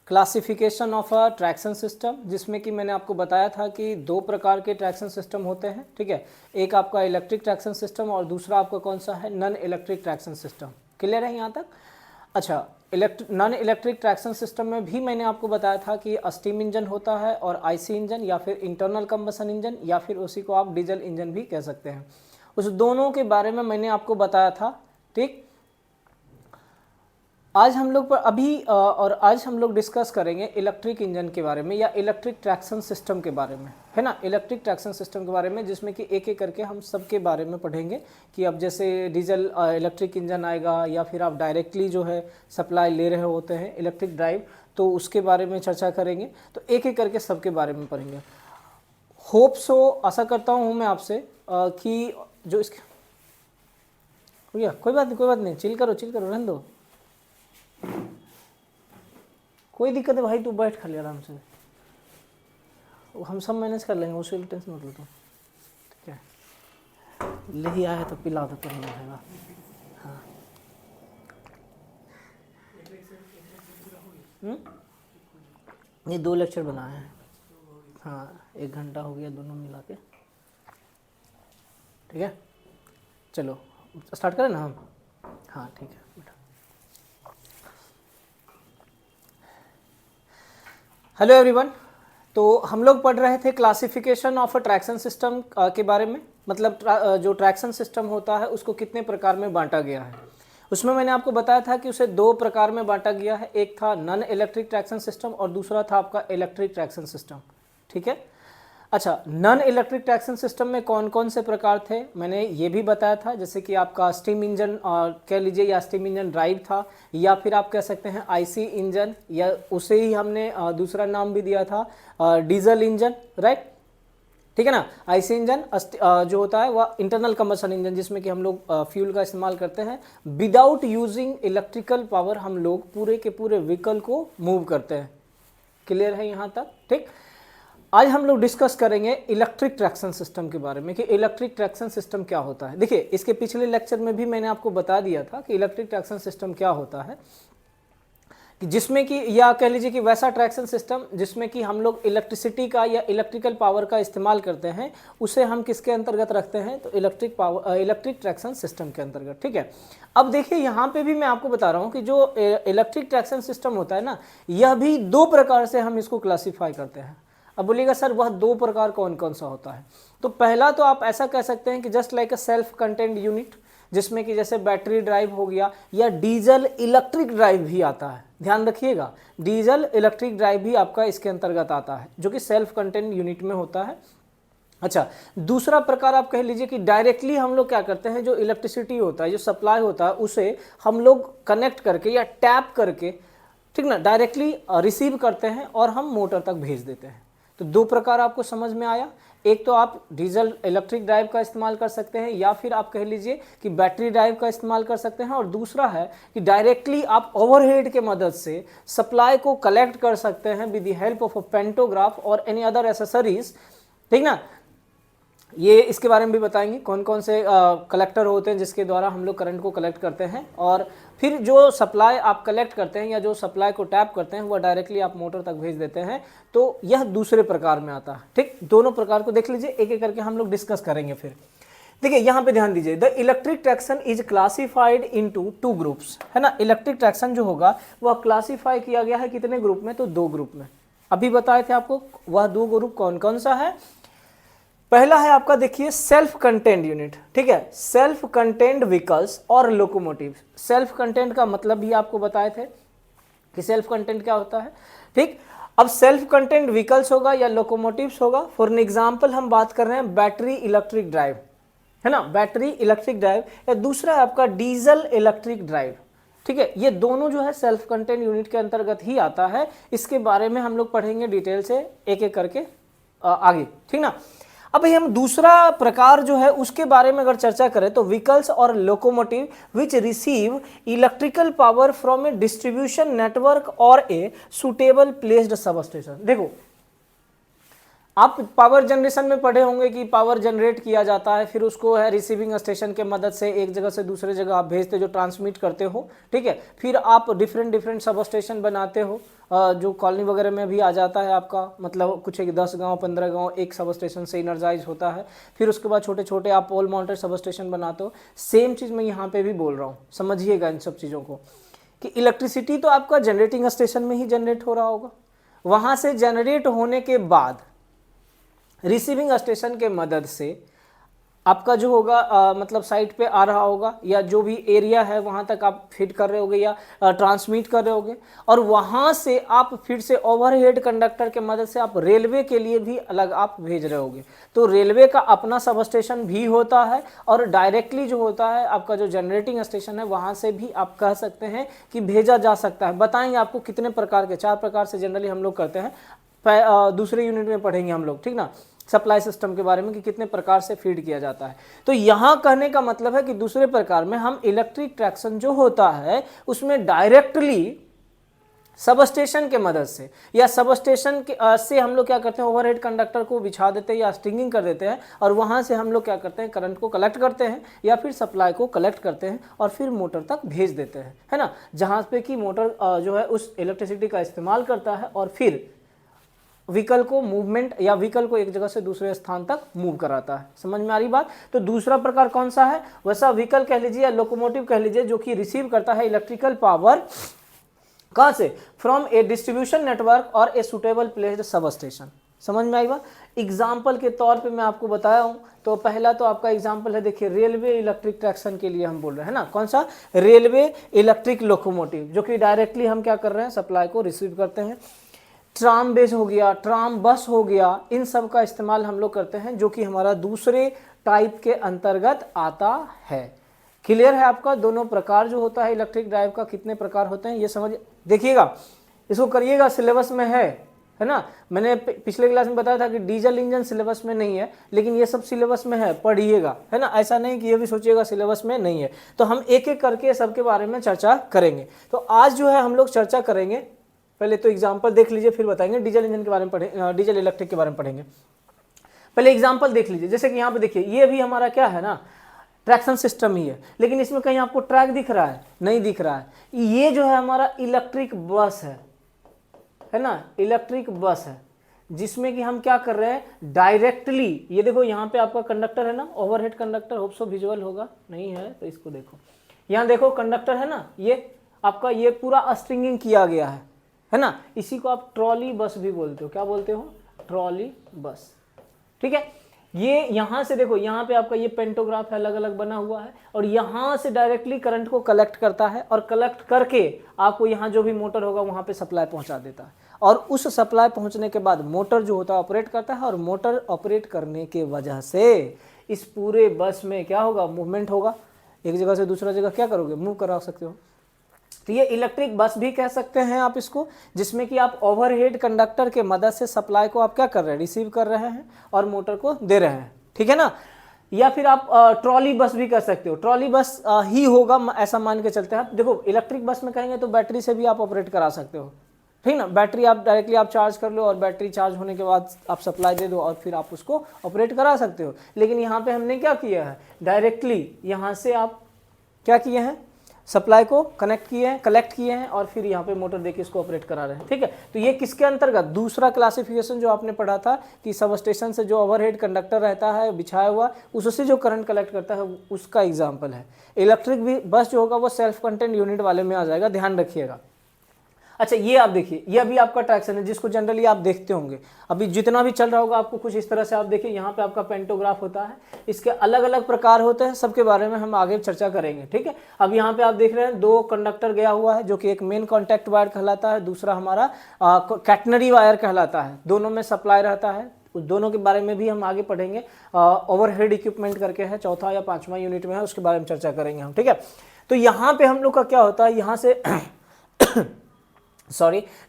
Classification of a traction system, जिसमें कि मैंने आपको बताया था कि दो प्रकार के ट्रैक्शन सिस्टम होते हैं, ठीक है। एक आपका इलेक्ट्रिक ट्रैक्शन सिस्टम और दूसरा आपका कौन सा है, non electric traction system. Clear है यहाँ तक? अच्छा, नॉन इलेक्ट्रिक ट्रैक्शन सिस्टम में भी मैंने आपको बताया था कि स्टीम इंजन होता है और आईसी इंजन या फिर इंटरनल कंबशन इंजन या फिर उसी को आप डीजल इंजन भी कह सकते हैं। उस दोनों के बारे में मैंने आपको बताया था, ठीक। आज हम लोग आज हम लोग डिस्कस करेंगे इलेक्ट्रिक इंजन के बारे में या इलेक्ट्रिक ट्रैक्शन सिस्टम के बारे में, है ना। इलेक्ट्रिक ट्रैक्शन सिस्टम के बारे में, जिसमें कि एक एक करके हम सब के बारे में पढ़ेंगे कि अब जैसे डीजल इलेक्ट्रिक इंजन आएगा या फिर आप डायरेक्टली जो है सप्लाई ले रहे होते हैं इलेक्ट्रिक ड्राइव, तो उसके बारे में चर्चा करेंगे। तो एक एक करके सबके बारे में पढ़ेंगे। होप सो, आशा करता हूँ मैं आपसे कि जो इसके भैया कोई बात नहीं, चिल करो रहने दो, कोई दिक्कत है भाई, तू बैठ खाली आराम से, हम सब मैनेज कर लेंगे, उसके लिए टेंशन मत लो तुम, ठीक है। ले ही आया है तो पिला तो करना है। हाँ ये 2 लेक्चर बनाए हैं, हाँ 1 घंटा हो गया दोनों मिला के, ठीक है। चलो स्टार्ट करें ना हम, हाँ ठीक है बेटा। हेलो एवरीवन, तो हम लोग पढ़ रहे थे classification of a traction system के बारे में, मतलब जो ट्रैक्शन सिस्टम होता है उसको कितने प्रकार में बांटा गया है। उसमें मैंने आपको बताया था कि उसे 2 प्रकार में बांटा गया है, एक था नॉन इलेक्ट्रिक ट्रैक्शन सिस्टम और दूसरा था आपका इलेक्ट्रिक ट्रैक्शन सिस्टम, ठीक है। अच्छा, नॉन इलेक्ट्रिक ट्रैक्शन सिस्टम में कौन कौन से प्रकार थे मैंने ये भी बताया था, जैसे कि आपका स्टीम इंजन कह लीजिए या स्टीम इंजन ड्राइव था, या फिर आप कह सकते हैं आईसी इंजन, या उसे ही हमने दूसरा नाम भी दिया था डीजल इंजन, राइट, ठीक है ना। आईसी इंजन जो होता है वह इंटरनल कंबशन इंजन, जिसमें कि हम लोग फ्यूल का इस्तेमाल करते हैं, विदाउट यूजिंग इलेक्ट्रिकल पावर हम लोग पूरे के पूरे व्हीकल को मूव करते हैं। क्लियर है यहाँ तक, ठीक। आज हम लोग डिस्कस करेंगे इलेक्ट्रिक ट्रैक्शन सिस्टम के बारे में कि इलेक्ट्रिक ट्रैक्शन सिस्टम क्या होता है। देखिए, इसके पिछले लेक्चर में भी मैंने आपको बता दिया था कि इलेक्ट्रिक ट्रैक्शन सिस्टम क्या होता है, कि जिसमें कि या कह लीजिए कि वैसा ट्रैक्शन सिस्टम जिसमें कि हम लोग इलेक्ट्रिसिटी का या इलेक्ट्रिकल पावर का इस्तेमाल करते हैं, उसे हम किसके अंतर्गत रखते हैं, तो इलेक्ट्रिक ट्रैक्शन सिस्टम के अंतर्गत, ठीक है। अब देखिए, यहाँ पे भी मैं आपको बता रहा हूँ कि जो इलेक्ट्रिक ट्रैक्शन सिस्टम होता है ना, यह भी 2 प्रकार से हम इसको क्लासीफाई करते हैं। अब बोलिएगा सर वह 2 प्रकार कौन कौन सा होता है, तो पहला तो आप ऐसा कह सकते हैं कि just like a self content unit, जिसमें कि जैसे बैटरी ड्राइव हो गया या डीजल इलेक्ट्रिक ड्राइव भी आता है। ध्यान रखिएगा, डीजल इलेक्ट्रिक ड्राइव भी आपका इसके अंतर्गत आता है, जो कि सेल्फ कंटेंट यूनिट में होता है। अच्छा, दूसरा प्रकार आप कह लीजिए कि डायरेक्टली हम लोग क्या करते हैं, जो इलेक्ट्रिसिटी होता है, जो सप्लाई होता है, उसे हम लोग कनेक्ट करके या टैप करके, ठीक ना, डायरेक्टली रिसीव करते हैं और हम मोटर तक भेज देते हैं। तो 2 प्रकार आपको समझ में आया। एक तो आप डीजल इलेक्ट्रिक ड्राइव का इस्तेमाल कर सकते हैं, या फिर आप कह लीजिए कि बैटरी ड्राइव का इस्तेमाल कर सकते हैं, और दूसरा है कि डायरेक्टली आप ओवरहेड के मदद से सप्लाई को कलेक्ट कर सकते हैं with the help of a pantograph और एनी अदर एसेसरीज, ठीक ना। ये इसके बारे में भी बताएंगे कौन कौन से कलेक्टर होते हैं जिसके द्वारा हम लोग करंट को कलेक्ट करते हैं, और फिर जो सप्लाई आप कलेक्ट करते हैं या जो सप्लाई को टैप करते हैं वह डायरेक्टली आप मोटर तक भेज देते हैं। तो यह दूसरे प्रकार में आता है, ठीक। दोनों प्रकार को देख लीजिए, एक एक करके हम लोग डिस्कस करेंगे। फिर देखिए, यहाँ पे ध्यान दीजिए, the electric traction is classified into 2 groups, है ना। इलेक्ट्रिक ट्रैक्शन जो होगा वह क्लासीफाई किया गया है कितने ग्रुप में, तो 2 ग्रुप में। अभी बताए थे आपको वह 2 ग्रुप कौन कौन सा है। पहला है आपका, देखिए, सेल्फ कंटेंट यूनिट, ठीक है, सेल्फ कंटेंट व्हीकल्स और लोकोमोटिव। सेल्फ कंटेंट का मतलब भी आपको बताए थे कि सेल्फ कंटेंट क्या होता है, ठीक। अब सेल्फ कंटेंट व्हीकल्स होगा या लोकोमोटिव्स होगा। फॉर एन एग्जांपल हम बात कर रहे हैं बैटरी इलेक्ट्रिक ड्राइव, है ना, बैटरी इलेक्ट्रिक ड्राइव, या दूसरा है आपका डीजल इलेक्ट्रिक ड्राइव, ठीक है। ये दोनों जो है सेल्फ कंटेंट यूनिट के अंतर्गत ही आता है। इसके बारे में हम लोग पढ़ेंगे डिटेल से एक एक करके आगे, ठीक ना। अब भाई हम दूसरा प्रकार जो है उसके बारे में अगर चर्चा करें तो व्हीकल्स और locomotive which receive electrical power from a distribution network और a suitable placed substation. देखो, आप पावर जनरेशन में पढ़े होंगे कि पावर जनरेट किया जाता है, फिर उसको है रिसीविंग स्टेशन के मदद से एक जगह से दूसरे जगह आप भेजते जो ट्रांसमिट करते हो, ठीक है। फिर आप डिफरेंट सब स्टेशन बनाते हो, जो कॉलोनी वगैरह में भी आ जाता है आपका, मतलब कुछ एक 10 गांव 15 गांव एक सब स्टेशन से इनर्जाइज होता है। फिर उसके बाद छोटे छोटे आप पोल माउंटेड सब स्टेशन बनाते हो। सेम चीज़ मैं यहाँ पे भी बोल रहा हूँ, समझिएगा इन सब चीज़ों को, कि इलेक्ट्रिसिटी तो आपका जनरेटिंग स्टेशन में ही जनरेट हो रहा होगा, वहाँ से जनरेट होने के बाद रिसीविंग स्टेशन के मदद से आपका जो होगा मतलब साइट पे आ रहा होगा, या जो भी एरिया है वहाँ तक आप फीड कर रहे होगे या ट्रांसमिट कर रहे होगे, और वहाँ से आप फिर से ओवरहेड कंडक्टर के मदद से आप रेलवे के लिए भी अलग आप भेज रहे होगे। तो रेलवे का अपना सब स्टेशन भी होता है, और डायरेक्टली जो होता है आपका जो जनरेटिंग स्टेशन है वहाँ से भी आप कह सकते हैं कि भेजा जा सकता है। बताएंगे आपको कितने प्रकार के, 4 प्रकार से जनरली हम लोग करते हैं, दूसरे यूनिट में पढ़ेंगे हम लोग, ठीक ना, सप्लाई सिस्टम के बारे में कि कितने प्रकार से फीड किया जाता है। तो यहाँ कहने का मतलब है कि दूसरे प्रकार में हम इलेक्ट्रिक ट्रैक्शन जो होता है उसमें डायरेक्टली सब स्टेशन के मदद से या सब स्टेशन के से हम लोग क्या करते हैं, ओवरहेड कंडक्टर को बिछा देते हैं या स्ट्रिंगिंग कर देते हैं, और वहाँ से हम लोग क्या करते हैं, करंट को कलेक्ट करते हैं या फिर सप्लाई को कलेक्ट करते हैं और फिर मोटर तक भेज देते हैं, है ना, जहाँ पे कि मोटर जो है उस इलेक्ट्रिसिटी का इस्तेमाल करता है और फिर व्हीकल को मूवमेंट या व्हीकल को एक जगह से दूसरे स्थान तक मूव कराता है। समझ में आ रही बात। तो दूसरा प्रकार कौन सा है, वैसा व्हीकल कह लीजिए या लोकोमोटिव कह लीजिए, जो कि रिसीव करता है इलेक्ट्रिकल पावर कहाँ से, फ्रॉम ए डिस्ट्रीब्यूशन नेटवर्क और a suitable placed sub station. समझ में आई बात। एग्जाम्पल के तौर पे मैं आपको बताया हूँ, तो पहला तो आपका एग्जाम्पल है, देखिए रेलवे इलेक्ट्रिक ट्रैक्शन के लिए हम बोल रहे हैं ना, कौन सा, रेलवे इलेक्ट्रिक लोकोमोटिव, जो कि डायरेक्टली हम क्या कर रहे हैं, सप्लाई को रिसीव करते हैं। ट्राम बेस हो गया, ट्राम बस हो गया, इन सब का इस्तेमाल हम लोग करते हैं, जो कि हमारा दूसरे टाइप के अंतर्गत आता है। क्लियर है आपका। दोनों प्रकार जो होता है इलेक्ट्रिक ड्राइव का, कितने प्रकार होते हैं ये समझ देखिएगा, इसको करिएगा, सिलेबस में है ना। मैंने पिछले क्लास में बताया था कि डीजल इंजन सिलेबस में नहीं है, लेकिन ये सब सिलेबस में है, पढ़िएगा, है ना। ऐसा नहीं कि ये भी सोचिएगा सिलेबस में नहीं है। तो हम एक एक करके सबके बारे में चर्चा करेंगे। तो आज जो है हम लोग चर्चा करेंगे, पहले तो एग्जाम्पल देख लीजिए, फिर बताएंगे डीजल इंजन के बारे में पढ़ेंगे, डीजल इलेक्ट्रिक के बारे में पढ़ेंगे। पहले एग्जाम्पल देख लीजिए, जैसे कि यहाँ पे देखिए, ये भी हमारा क्या है ना, ट्रैक्शन सिस्टम ही है, लेकिन इसमें कहीं आपको ट्रैक दिख रहा है, नहीं दिख रहा है। ये जो है हमारा इलेक्ट्रिक बस है ना, इलेक्ट्रिक बस है, जिसमें कि हम क्या कर रहे हैं, डायरेक्टली, ये देखो यहाँ पे आपका कंडक्टर है ना, overhead conductor, hope so visual होगा, नहीं है तो इसको देखो, यहाँ देखो कंडक्टर है ना, ये आपका ये पूरा स्ट्रिंगिंग किया गया है ना। इसी को आप ट्रॉली बस भी बोलते हो, क्या बोलते हो, ट्रॉली बस, ठीक है। ये यहाँ से देखो, यहाँ पे आपका ये पेंटोग्राफ है, अलग अलग बना हुआ है, और यहाँ से डायरेक्टली करंट को कलेक्ट करता है, और कलेक्ट करके आपको यहाँ जो भी मोटर होगा वहाँ पे सप्लाई पहुँचा देता है, और उस सप्लाई पहुँचने के बाद मोटर जो होता है ऑपरेट करता है, और मोटर ऑपरेट करने के वजह से इस पूरे बस में क्या होगा, मूवमेंट होगा, एक जगह से दूसरा जगह क्या करोगे, मूव करा सकते हो। तो ये इलेक्ट्रिक बस भी कह सकते हैं आप इसको, जिसमें कि आप ओवरहेड कंडक्टर के मदद से सप्लाई को आप क्या कर रहे हैं, रिसीव कर रहे हैं और मोटर को दे रहे हैं, ठीक है ना। या फिर आप ट्रॉली बस भी कर सकते हो, ट्रॉली बस ही होगा, ऐसा मान के चलते हैं। देखो इलेक्ट्रिक बस में कहेंगे तो बैटरी से भी आप ऑपरेट करा सकते हो, ठीक ना, बैटरी आप डायरेक्टली आप चार्ज कर लो, और बैटरी चार्ज होने के बाद आप सप्लाई दे दो, और फिर आप उसको ऑपरेट करा सकते हो। लेकिन यहाँ पे हमने क्या किया है, डायरेक्टली यहाँ से आप क्या किए हैं, सप्लाई को कनेक्ट किए हैं, कलेक्ट किए हैं, और फिर यहाँ पे मोटर देके इसको ऑपरेट करा रहे हैं, ठीक है। तो ये किसके अंतर्गत, दूसरा क्लासिफिकेशन जो आपने पढ़ा था कि सब स्टेशन से जो ओवरहेड कंडक्टर रहता है बिछाया हुआ, उससे जो करंट कलेक्ट करता है, उसका एग्जाम्पल है। इलेक्ट्रिक भी बस जो होगा वो सेल्फ कंटेंट यूनिट वाले में आ जाएगा, ध्यान रखिएगा। अच्छा ये आप देखिए, ये अभी आपका ट्रैक्शन है, जिसको जनरली आप देखते होंगे, अभी जितना भी चल रहा होगा आपको कुछ इस तरह से आप देखिए, यहाँ पे आपका पेंटोग्राफ होता है, इसके अलग अलग प्रकार होते हैं, सबके बारे में हम आगे चर्चा करेंगे, ठीक है। अब यहाँ पे आप देख रहे हैं 2 कंडक्टर गया हुआ है, जो कि एक मेन कॉन्टैक्ट वायर कहलाता है, दूसरा हमारा कैटनरी वायर कहलाता है, दोनों में सप्लाई रहता है, उस दोनों के बारे में भी हम आगे पढ़ेंगे। ओवरहेड इक्विपमेंट करके है, 4था या 5वां यूनिट में है, उसके बारे में चर्चा करेंगे हम, ठीक है। तो यहाँ पे हम लोग का क्या होता है, यहाँ से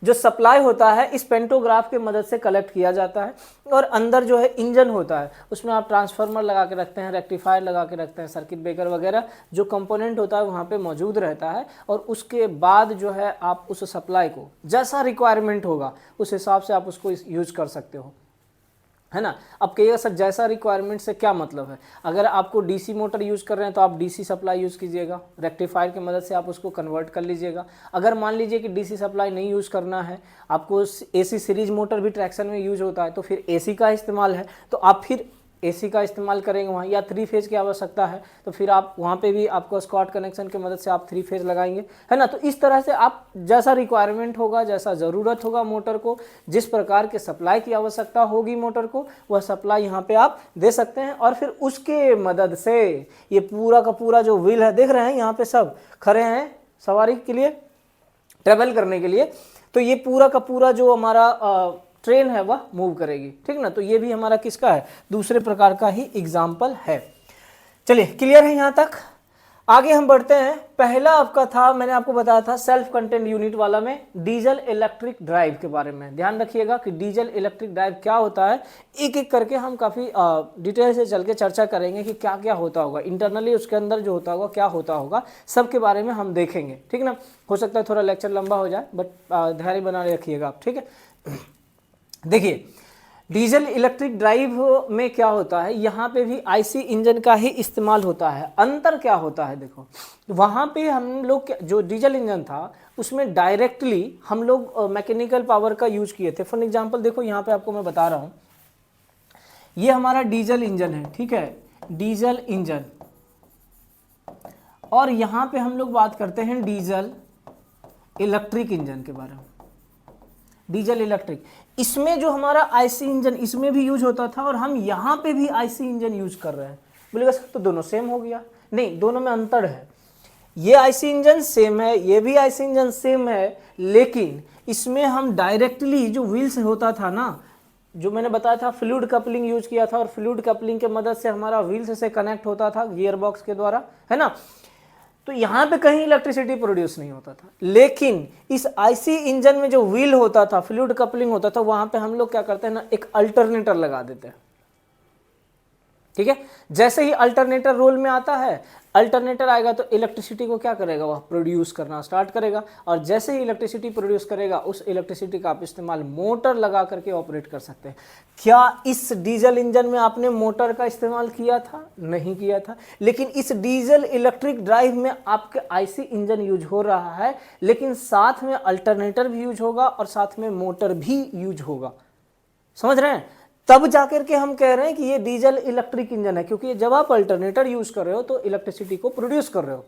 जो सप्लाई होता है इस पेंटोग्राफ के मदद से कलेक्ट किया जाता है, और अंदर जो है इंजन होता है, उसमें आप ट्रांसफार्मर लगा के रखते हैं, रेक्टिफायर लगा के रखते हैं, सर्किट ब्रेकर वगैरह जो कंपोनेंट होता है वहाँ पे मौजूद रहता है, और उसके बाद जो है आप उस सप्लाई को जैसा रिक्वायरमेंट होगा उस हिसाब से आप उसको यूज कर सकते हो। है ना। अब कहिएगा सर जैसा रिक्वायरमेंट से क्या मतलब है, अगर आपको डीसी मोटर यूज़ कर रहे हैं तो आप डीसी सप्लाई यूज़ कीजिएगा, रेक्टिफायर की मदद से आप उसको कन्वर्ट कर लीजिएगा। अगर मान लीजिए कि डीसी सप्लाई नहीं यूज़ करना है, आपको एसी सीरीज मोटर भी ट्रैक्शन में यूज होता है, तो फिर एसी का इस्तेमाल है तो आप फिर एसी का इस्तेमाल करेंगे वहाँ, या 3 फेज की आवश्यकता है तो फिर आप वहाँ पे भी आपको स्क्वाट कनेक्शन की मदद से आप 3 फेज लगाएंगे, है ना। तो इस तरह से आप जैसा रिक्वायरमेंट होगा, जैसा ज़रूरत होगा मोटर को, जिस प्रकार के सप्लाई की आवश्यकता होगी मोटर को, वह सप्लाई यहाँ पे आप दे सकते हैं। और फिर उसके मदद से ये पूरा का पूरा जो व्हील है, देख रहे हैं यहाँ पे सब खड़े हैं सवारी के लिए, ट्रेवल करने के लिए, तो ये पूरा का पूरा जो हमारा ट्रेन है वह मूव करेगी, ठीक ना। तो ये भी हमारा किसका है, दूसरे प्रकार का ही एग्जाम्पल है। चलिए क्लियर है यहाँ तक, आगे हम बढ़ते हैं। पहला आपका था, मैंने आपको बताया था सेल्फ कंटेंट यूनिट वाला में डीजल इलेक्ट्रिक ड्राइव के बारे में। ध्यान रखिएगा कि डीजल इलेक्ट्रिक ड्राइव क्या होता है, एक एक करके हम काफ़ी डिटेल से चल के चर्चा करेंगे कि क्या क्या होता होगा इंटरनली, उसके अंदर जो होता होगा क्या होता होगा, सब के बारे में हम देखेंगे, ठीक ना। हो सकता है थोड़ा लेक्चर लंबा हो जाए, बट धैर्य बना रखिएगा आप, ठीक है। देखिए डीजल इलेक्ट्रिक ड्राइव में क्या होता है, यहाँ पे भी आईसी इंजन का ही इस्तेमाल होता है। अंतर क्या होता है, देखो वहाँ पे हम लोग जो डीजल इंजन था उसमें डायरेक्टली हम लोग मैकेनिकल पावर का यूज किए थे। फॉर एग्जांपल देखो यहाँ पे आपको मैं बता रहा हूँ, ये हमारा डीजल इंजन है, ठीक है, डीजल इंजन, और यहाँ पे हम लोग बात करते हैं डीजल इलेक्ट्रिक इंजन के बारे में। डीजल इलेक्ट्रिक, इसमें जो हमारा आईसी इंजन इसमें भी यूज होता था और हम यहाँ पे भी आईसी इंजन यूज कर रहे हैं। बोलेगा सर तो दोनों सेम हो गया, नहीं, दोनों में अंतर है। ये आईसी इंजन सेम है, ये भी आईसी इंजन सेम है, लेकिन इसमें हम डायरेक्टली जो व्हील से होता था ना, जो मैंने बताया था फ्लूइड कपलिंग यूज किया था, और फ्लूइड कपलिंग के मदद से हमारा व्हील्स से कनेक्ट होता था गियर बॉक्स के द्वारा, है ना। तो यहाँ पे कहीं इलेक्ट्रिसिटी प्रोड्यूस नहीं होता था, लेकिन इस आईसी इंजन में जो व्हील होता था, फ्लूइड कपलिंग होता था, वहां पे हम लोग क्या करते हैं ना, एक अल्टरनेटर लगा देते हैं, ठीक है। जैसे ही अल्टरनेटर रोल में आता है, अल्टरनेटर आएगा तो इलेक्ट्रिसिटी को क्या करेगा, वह प्रोड्यूस करना स्टार्ट करेगा, और जैसे ही इलेक्ट्रिसिटी प्रोड्यूस करेगा उस इलेक्ट्रिसिटी का आप इस्तेमाल मोटर लगा करके ऑपरेट कर सकते हैं। क्या इस डीजल इंजन में आपने मोटर का इस्तेमाल किया था? नहीं किया था, लेकिन इस डीजल इलेक्ट्रिक ड्राइव में आपके आईसी इंजन यूज हो रहा है, लेकिन साथ में अल्टरनेटर भी यूज होगा और साथ में मोटर भी यूज होगा। समझ रहे हैं? तब जाकर के हम कह रहे हैं कि ये डीजल इलेक्ट्रिक इंजन है, क्योंकि जब आप अल्टरनेटर यूज कर रहे हो तो इलेक्ट्रिसिटी को प्रोड्यूस कर रहे हो,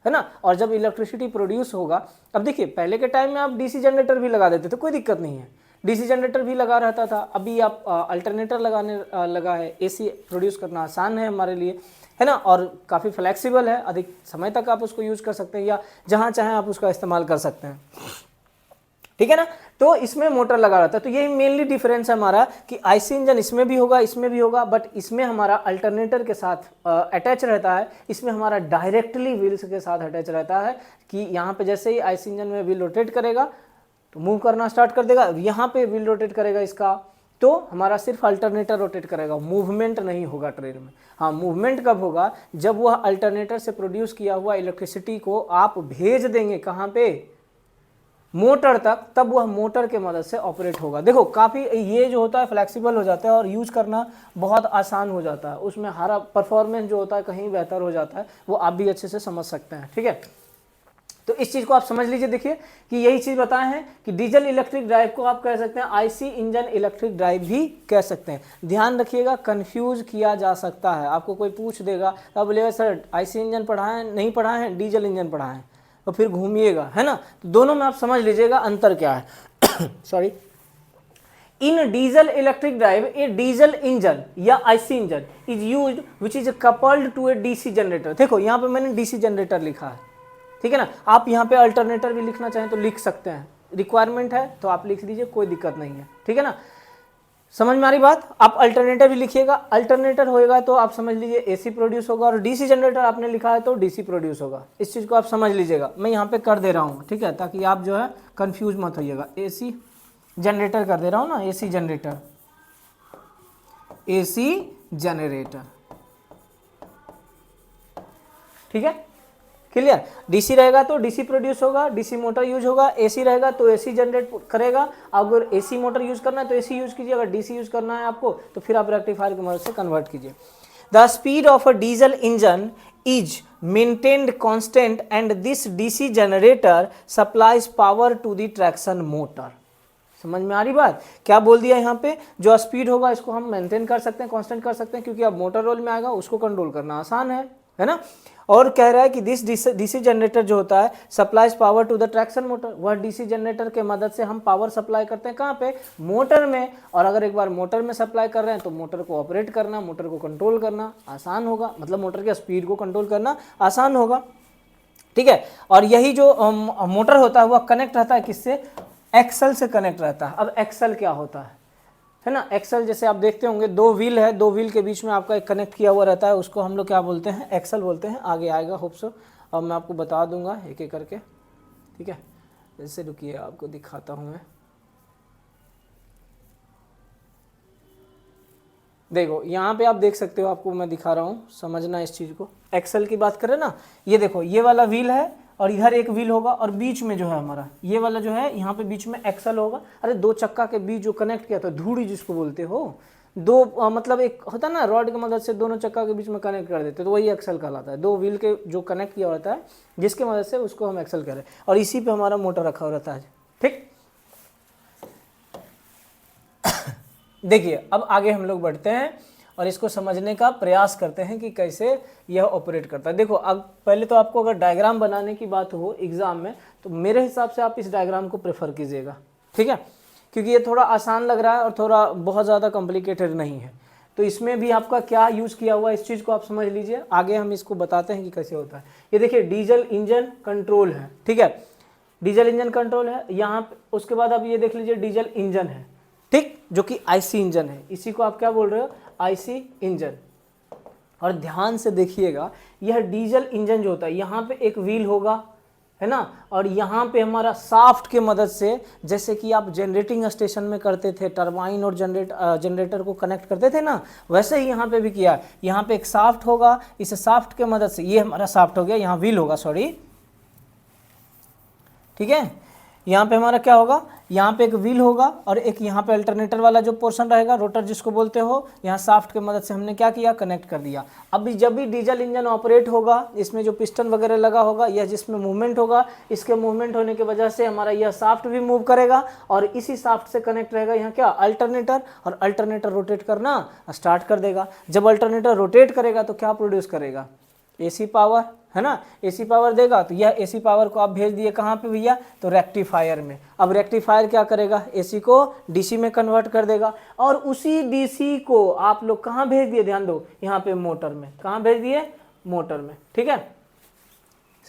है ना। और जब इलेक्ट्रिसिटी प्रोड्यूस होगा, अब देखिए पहले के टाइम में आप डीसी जनरेटर भी लगा देते थे, कोई दिक्कत नहीं है, डीसी जनरेटर भी लगा रहता था। अभी आप अल्टरनेटर लगाने लगा है, एसी प्रोड्यूस करना आसान है हमारे लिए, है ना, और काफ़ी फ्लेक्सिबल है, अधिक समय तक आप उसको यूज कर सकते हैं या जहाँ चाहें आप उसका इस्तेमाल कर सकते हैं, ठीक है ना। तो इसमें मोटर लगा रहता है। तो यही मेनली डिफरेंस है हमारा कि आईसी इंजन इसमें भी होगा, इसमें भी होगा, बट इसमें हमारा अल्टरनेटर के साथ अटैच रहता है, इसमें हमारा डायरेक्टली व्हील्स के साथ अटैच रहता है कि यहाँ पे जैसे ही आईसी इंजन में व्हील रोटेट करेगा तो मूव करना स्टार्ट कर देगा, यहाँ पे व्हील रोटेट करेगा इसका तो हमारा सिर्फ अल्टरनेटर रोटेट करेगा, मूवमेंट नहीं होगा ट्रेन में। हाँ, मूवमेंट कब होगा, जब वह अल्टरनेटर से प्रोड्यूस किया हुआ इलेक्ट्रिसिटी को आप भेज देंगे कहाँ पे, मोटर तक, तब वह मोटर के मदद से ऑपरेट होगा। देखो काफ़ी ये जो होता है फ्लेक्सिबल हो जाता है और यूज करना बहुत आसान हो जाता है, उसमें हर परफॉर्मेंस जो होता है कहीं बेहतर हो जाता है, वो आप भी अच्छे से समझ सकते हैं, ठीक है। तो इस चीज़ को आप समझ लीजिए, देखिए कि यही चीज़ बताए हैं कि डीजल इलेक्ट्रिक ड्राइव को आप कह सकते हैं आईसी इंजन इलेक्ट्रिक ड्राइव भी कह सकते हैं। ध्यान रखिएगा कंफ्यूज किया जा सकता है, आपको कोई पूछ देगा अब बोलेगा सर आईसी इंजन पढ़ाएं, नहीं पढ़ाए हैं, डीजल इंजन पढ़ाएं, तो फिर घूमिएगा, है ना। तो दोनों में आप समझ लीजिएगा अंतर क्या है। Sorry, in diesel electric drive a diesel engine या IC engine is used which is coupled to a DC generator. देखो यहाँ पे मैंने डीसी जनरेटर लिखा है, ठीक है ना। आप यहाँ पे अल्टरनेटर भी लिखना चाहें तो लिख सकते हैं, रिक्वायरमेंट है तो आप लिख दीजिए, कोई दिक्कत नहीं है, ठीक है ना। समझ में आ रही बात? आप अल्टरनेटर भी लिखिएगा, अल्टरनेटर होएगा तो आप समझ लीजिए एसी प्रोड्यूस होगा, और डीसी जनरेटर आपने लिखा है तो डीसी प्रोड्यूस होगा। इस चीज़ को आप समझ लीजिएगा, मैं यहाँ पे कर दे रहा हूँ, ठीक है, ताकि आप जो है कंफ्यूज मत होइएगा। एसी जनरेटर कर दे रहा हूँ ना, एसी जनरेटर, एसी जनरेटर, ठीक है, क्लियर। डीसी रहेगा तो डीसी प्रोड्यूस होगा, डीसी मोटर यूज होगा, एसी रहेगा तो एसी जनरेट करेगा। अगर एसी मोटर यूज करना है तो एसी यूज कीजिए, अगर डीसी यूज करना है आपको तो फिर आप रेक्टिफायर की मदद से कन्वर्ट कीजिए। The speed of a diesel engine is maintained constant and this DC generator supplies power to the traction motor। समझ में आ रही बात? क्या बोल दिया यहाँ पे, जो स्पीड होगा इसको हम मेंटेन कर सकते हैं, कांस्टेंट कर सकते हैं, क्योंकि अब मोटर रोल में आएगा, उसको कंट्रोल करना आसान है ना। और कह रहा है कि दिस डीसी जनरेटर जो होता है supplies power to the traction motor, वह डीसी जनरेटर के मदद से हम पावर सप्लाई करते हैं कहाँ पे, मोटर में। और अगर एक बार मोटर में सप्लाई कर रहे हैं तो मोटर को ऑपरेट करना, मोटर को कंट्रोल करना आसान होगा, मतलब मोटर के स्पीड को कंट्रोल करना आसान होगा, ठीक है। और यही जो मोटर होता है वह कनेक्ट रहता है किससे, एक्सल से कनेक्ट रहता है। अब एक्सल क्या होता है ना, एक्सल जैसे आप देखते होंगे दो व्हील है, दो व्हील के बीच में आपका एक कनेक्ट किया हुआ रहता है, उसको हम लोग क्या बोलते हैं, एक्सल बोलते हैं। आगे आएगा होप सो, अब मैं आपको बता दूंगा एक एक करके, ठीक है। जैसे रुकिए आपको दिखाता हूँ मैं, देखो यहाँ पे आप देख सकते हो, आपको मैं दिखा रहा हूँ, समझना इस चीज़ को। एक्सल की बात करें ना, ये देखो ये वाला व्हील है और इधर एक व्हील होगा और बीच में जो है हमारा ये वाला जो है यहाँ पे बीच में एक्सल होगा। अरे दो चक्का के बीच जो कनेक्ट किया था, धुरी जिसको बोलते हो, दो मतलब एक होता है ना रॉड की मदद से दोनों चक्का के बीच में कनेक्ट कर देते, तो वही एक्सल कहलाता है। दो व्हील के जो कनेक्ट किया होता है जिसके मदद से, उसको हम एक्सल कह रहे हैं। और इसी पे हमारा मोटर रखा हुआ रहता है, ठीक। देखिए अब आगे हम लोग बढ़ते हैं और इसको समझने का प्रयास करते हैं कि कैसे यह ऑपरेट करता है। देखो अब पहले तो आपको अगर डायग्राम बनाने की बात हो एग्जाम में, तो मेरे हिसाब से आप इस डायग्राम को प्रेफर कीजिएगा, ठीक है, क्योंकि ये थोड़ा आसान लग रहा है और थोड़ा बहुत ज़्यादा कॉम्प्लिकेटेड नहीं है। तो इसमें भी आपका क्या यूज़ किया हुआ है इस चीज़ को आप समझ लीजिए, आगे हम इसको बताते हैं कि कैसे होता है। ये देखिए डीजल इंजन कंट्रोल है, ठीक है, डीजल इंजन कंट्रोल है यहाँ पे। उसके बाद आप ये देख लीजिए डीजल इंजन है, ठीक, जो कि आईसी इंजन है, इसी को आप क्या बोल रहे हो, आईसी इंजन। और ध्यान से देखिएगा, यह डीजल इंजन जो होता है यहाँ पे एक व्हील होगा, है ना, और यहाँ पे हमारा शाफ्ट के मदद से, जैसे कि आप जनरेटिंग स्टेशन में करते थे, टरबाइन और जनरेटर को कनेक्ट करते थे ना, वैसे ही यहाँ पे भी किया। यहाँ पे एक शाफ्ट होगा, इस शाफ्ट के मदद से, ये हमारा शाफ्ट हो गया, यहाँ व्हील होगा, सॉरी, ठीक है। यहाँ पे हमारा क्या होगा, यहाँ पे एक व्हील होगा और एक यहाँ पे अल्टरनेटर वाला जो पोर्शन रहेगा, रोटर जिसको बोलते हो, यहाँ शाफ्ट के मदद से हमने क्या किया, कनेक्ट कर दिया। अभी जब भी डीजल इंजन ऑपरेट होगा, इसमें जो पिस्टन वगैरह लगा होगा, यह जिसमें मूवमेंट होगा, इसके मूवमेंट होने की वजह से हमारा यह शाफ्ट भी मूव करेगा और इसी शाफ्ट से कनेक्ट रहेगा यहाँ क्या, अल्टरनेटर, और अल्टरनेटर रोटेट करना स्टार्ट कर देगा। जब अल्टरनेटर रोटेट करेगा तो क्या प्रोड्यूस करेगा, एसी पावर, है ना, एसी पावर देगा। तो यह एसी पावर को आप भेज दिए कहाँ पे भैया, तो रेक्टिफायर में। अब रेक्टिफायर क्या करेगा, एसी को डीसी में कन्वर्ट कर देगा और उसी डीसी को आप लोग कहाँ भेज दिए, ध्यान दो, यहाँ पे मोटर में। कहाँ भेज दिए, मोटर में, ठीक है,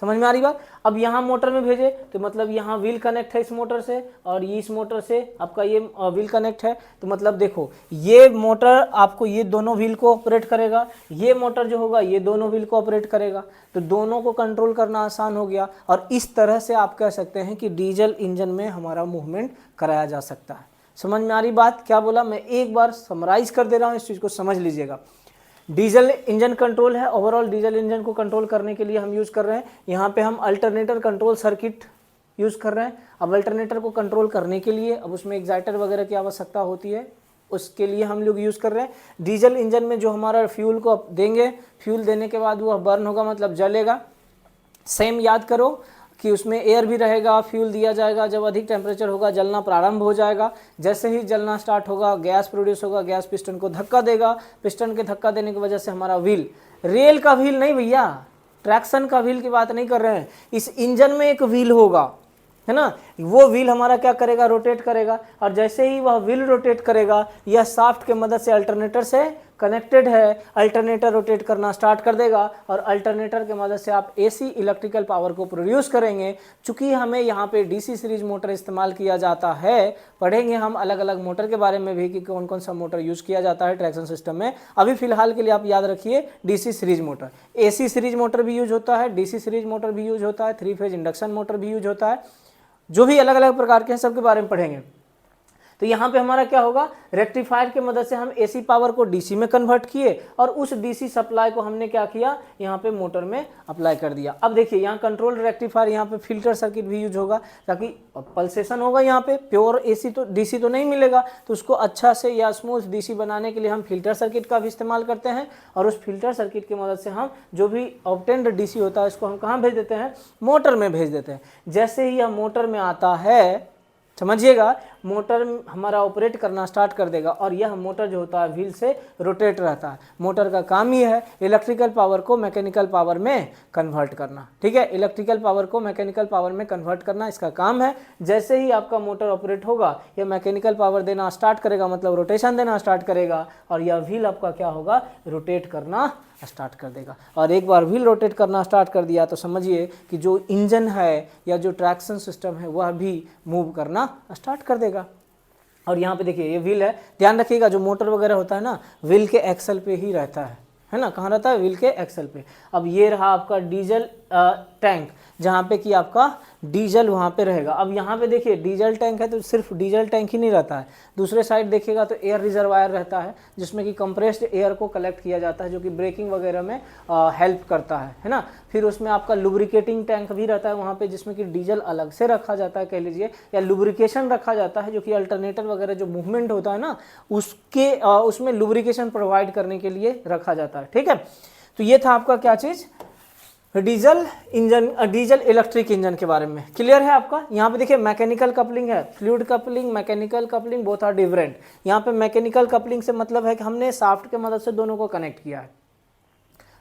समझ में आ रही बात। अब यहाँ मोटर में भेजे तो मतलब यहाँ व्हील कनेक्ट है इस मोटर से और ये इस मोटर से आपका ये व्हील कनेक्ट है, तो मतलब देखो ये मोटर आपको ये दोनों व्हील को ऑपरेट करेगा, ये मोटर जो होगा ये दोनों व्हील को ऑपरेट करेगा, तो दोनों को कंट्रोल करना आसान हो गया। और इस तरह से आप कह सकते हैं कि डीजल इंजन में हमारा मूवमेंट कराया जा सकता है। समझ में आ रही बात, क्या बोला, मैं एक बार समराइज कर दे रहा हूँ, इस चीज़ को समझ लीजिएगा। डीजल इंजन कंट्रोल है, ओवरऑल डीजल इंजन को कंट्रोल करने के लिए हम यूज़ कर रहे हैं, यहाँ पे हम अल्टरनेटर कंट्रोल सर्किट यूज़ कर रहे हैं। अब अल्टरनेटर को कंट्रोल करने के लिए अब उसमें एक्साइटर वगैरह की आवश्यकता होती है, उसके लिए हम लोग यूज़ कर रहे हैं। डीजल इंजन में जो हमारा फ्यूल को देंगे, फ्यूल देने के बाद वह बर्न होगा, मतलब जलेगा। सेम याद करो कि उसमें एयर भी रहेगा, फ्यूल दिया जाएगा, जब अधिक टेम्परेचर होगा जलना प्रारंभ हो जाएगा। जैसे ही जलना स्टार्ट होगा गैस प्रोड्यूस होगा, गैस पिस्टन को धक्का देगा, पिस्टन के धक्का देने की वजह से हमारा व्हील, रेल का व्हील नहीं भैया, ट्रैक्शन का व्हील की बात नहीं कर रहे हैं, इस इंजन में एक व्हील होगा, है ना, वो व्हील हमारा क्या करेगा, रोटेट करेगा। और जैसे ही वह व्हील रोटेट करेगा, यह शाफ्ट के मदद से अल्टरनेटर से कनेक्टेड है, अल्टरनेटर रोटेट करना स्टार्ट कर देगा और अल्टरनेटर के मदद से आप एसी इलेक्ट्रिकल पावर को प्रोड्यूस करेंगे। चूंकि हमें यहाँ पे डीसी सीरीज मोटर इस्तेमाल किया जाता है, पढ़ेंगे हम अलग अलग मोटर के बारे में भी कि कौन कौन सा मोटर यूज़ किया जाता है ट्रैक्शन सिस्टम में। अभी फिलहाल के लिए आप याद रखिए DC series motor, AC series motor भी यूज होता है, डीसी सीरीज मोटर भी यूज होता है, 3 फेज इंडक्शन मोटर भी यूज होता है, जो भी अलग अलग प्रकार के हैं सबके बारे में पढ़ेंगे। तो यहाँ पे हमारा क्या होगा, रेक्टिफायर की मदद से हम एसी पावर को डीसी में कन्वर्ट किए और उस डीसी सप्लाई को हमने क्या किया, यहाँ पे मोटर में अप्लाई कर दिया। अब देखिए यहाँ कंट्रोल रेक्टिफायर, यहाँ पे फिल्टर सर्किट भी यूज होगा ताकि पल्सेशन होगा, यहाँ पे प्योर एसी तो डीसी तो नहीं मिलेगा, तो उसको अच्छा से या स्मूथ डीसी बनाने के लिए हम फिल्टर सर्किट का भी इस्तेमाल करते हैं और उस फिल्टर सर्किट की मदद से हम जो भी ऑब्टेन्ड डीसी होता है इसको हम कहाँ भेज देते हैं, मोटर में भेज देते हैं। जैसे ही यह मोटर में आता है, समझिएगा, मोटर हमारा ऑपरेट करना स्टार्ट कर देगा और यह मोटर जो होता है व्हील से रोटेट रहता है। मोटर का काम ही है इलेक्ट्रिकल पावर को मैकेनिकल पावर में कन्वर्ट करना, ठीक है, इलेक्ट्रिकल पावर को मैकेनिकल पावर में कन्वर्ट करना इसका काम है। जैसे ही आपका मोटर ऑपरेट होगा यह मैकेनिकल पावर देना स्टार्ट करेगा, मतलब रोटेशन देना स्टार्ट करेगा और यह व्हील आपका क्या होगा, रोटेट करना स्टार्ट कर देगा। और एक बार व्हील रोटेट करना स्टार्ट कर दिया तो समझिए कि जो इंजन है या जो ट्रैक्शन सिस्टम है वह भी मूव करना स्टार्ट कर देगा। और यहाँ पे देखिए ये व्हील है, ध्यान रखिएगा जो मोटर वगैरह होता है ना व्हील के एक्सल पे ही रहता है ना, कहाँ रहता है, व्हील के एक्सल पे। अब ये रहा आपका डीजल टैंक जहाँ पे कि आपका डीजल वहाँ पे रहेगा। अब यहाँ पे देखिए डीजल टैंक है तो सिर्फ डीजल टैंक ही नहीं रहता है, दूसरे साइड देखिएगा तो एयर रिजर्वायर रहता है जिसमें कि कंप्रेस्ड एयर को कलेक्ट किया जाता है जो कि ब्रेकिंग वगैरह में हेल्प करता है ना। फिर उसमें आपका लुब्रिकेटिंग टैंक भी रहता है वहाँ पे जिसमें कि डीजल अलग से रखा जाता है कह लीजिए, या लुब्रिकेशन रखा जाता है जो कि अल्टरनेटर वगैरह जो मूवमेंट होता है ना उसके उसमें लुब्रिकेशन प्रोवाइड करने के लिए रखा जाता है, ठीक है। तो ये था आपका क्या चीज़, diesel engine, diesel electric engine के बारे में क्लियर है आपका। यहाँ पे देखिए मैकेनिकल कपलिंग है, fluid coupling, mechanical coupling both are different. यहाँ पे मैकेनिकल कपलिंग से मतलब है कि हमने शाफ्ट के मदद से दोनों को कनेक्ट किया है।